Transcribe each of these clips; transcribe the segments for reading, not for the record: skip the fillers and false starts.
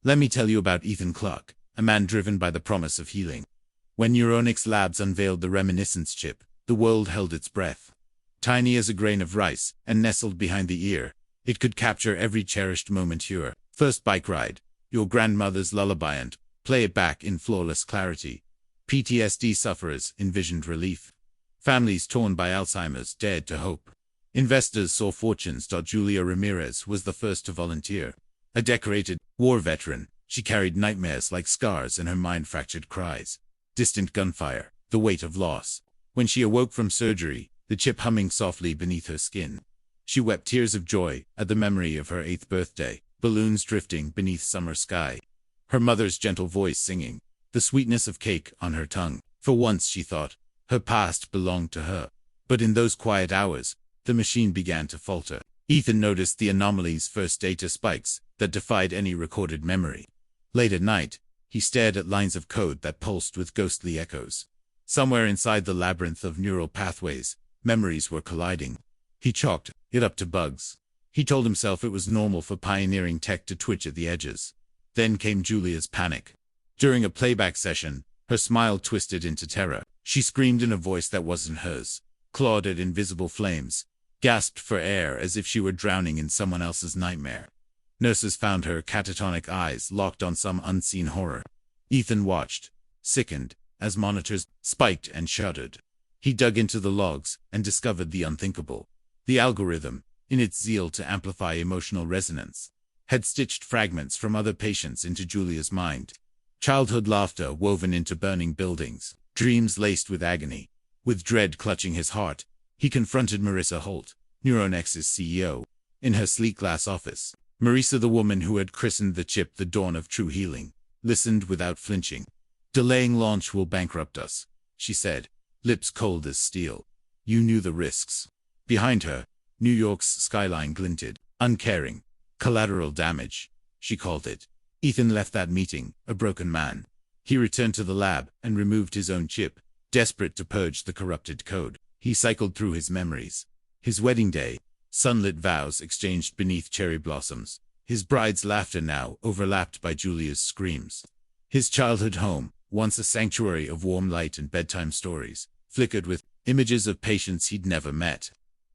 Let me tell you about Ethan Clark, a man driven by the promise of healing. When Neuronix Labs unveiled the reminiscence chip, the world held its breath. Tiny as a grain of rice, and nestled behind the ear, it could capture every cherished moment, your first bike ride, your grandmother's lullaby, and play it back in flawless clarity. PTSD sufferers envisioned relief. Families torn by Alzheimer's dared to hope. Investors saw fortunes. Julia Ramirez was the first to volunteer. A decorated war veteran, she carried nightmares like scars in her mind-fractured cries. Distant gunfire, the weight of loss. When she awoke from surgery, the chip humming softly beneath her skin. She wept tears of joy at the memory of her 8th birthday, balloons drifting beneath summer sky. Her mother's gentle voice singing, the sweetness of cake on her tongue. For once, she thought, her past belonged to her. But in those quiet hours, the machine began to falter. Ethan noticed the anomaly's first data spikes that defied any recorded memory. Late at night, he stared at lines of code that pulsed with ghostly echoes. Somewhere inside the labyrinth of neural pathways, memories were colliding. He chalked it up to bugs. He told himself it was normal for pioneering tech to twitch at the edges. Then came Julia's panic. During a playback session, her smile twisted into terror. She screamed in a voice that wasn't hers, clawed at invisible flames, gasped for air as if she were drowning in someone else's nightmare. Nurses found her catatonic eyes locked on some unseen horror. Ethan watched, sickened, as monitors spiked and shuddered. He dug into the logs and discovered the unthinkable. The algorithm, in its zeal to amplify emotional resonance, had stitched fragments from other patients into Julia's mind. Childhood laughter woven into burning buildings, dreams laced with agony. With dread clutching his heart, he confronted Marissa Holt, Neuronix's CEO, in her sleek glass office. Marissa, the woman who had christened the chip the dawn of true healing, listened without flinching. "Delaying launch will bankrupt us," she said, lips cold as steel. "You knew the risks." Behind her, New York's skyline glinted. Uncaring. Collateral damage, she called it. Ethan left that meeting, a broken man. He returned to the lab and removed his own chip, desperate to purge the corrupted code. He cycled through his memories. His wedding day, sunlit vows exchanged beneath cherry blossoms. His bride's laughter now overlapped by Julia's screams. His childhood home, once a sanctuary of warm light and bedtime stories, flickered with images of patients he'd never met.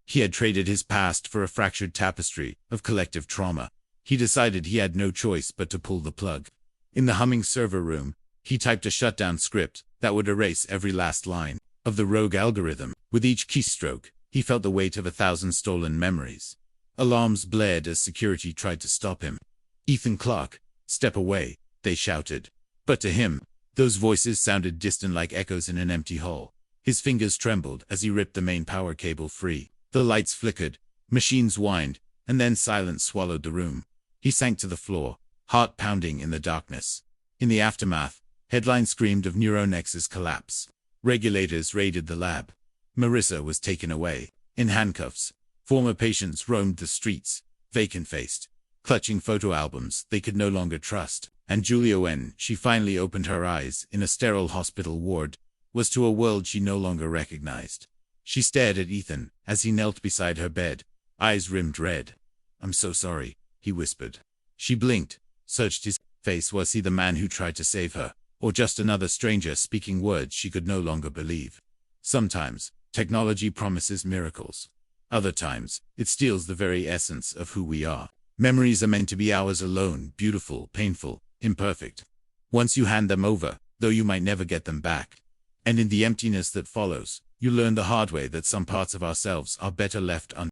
He had traded his past for a fractured tapestry of collective trauma. He decided he had no choice but to pull the plug. In the humming server room, he typed a shutdown script that would erase every last line of the rogue algorithm. With each keystroke, he felt the weight of 1,000 stolen memories. Alarms blared as security tried to stop him. "Ethan Clark, step away," they shouted. But to him, those voices sounded distant like echoes in an empty hall. His fingers trembled as he ripped the main power cable free. The lights flickered, machines whined, and then silence swallowed the room. He sank to the floor, heart pounding in the darkness. In the aftermath, headlines screamed of Neuronix's collapse. Regulators raided the lab. Marissa was taken away, in handcuffs. Former patients roamed the streets, vacant-faced, clutching photo albums they could no longer trust. And Julia, when she finally opened her eyes in a sterile hospital ward, was to a world she no longer recognized. She stared at Ethan as he knelt beside her bed, eyes rimmed red. "I'm so sorry," he whispered. She blinked, searched his face. Was he the man who tried to save her, or just another stranger speaking words she could no longer believe? Sometimes, technology promises miracles. Other times, it steals the very essence of who we are. Memories are meant to be ours alone, beautiful, painful, imperfect. Once you hand them over, though you might never get them back. And in the emptiness that follows, you learn the hard way that some parts of ourselves are better left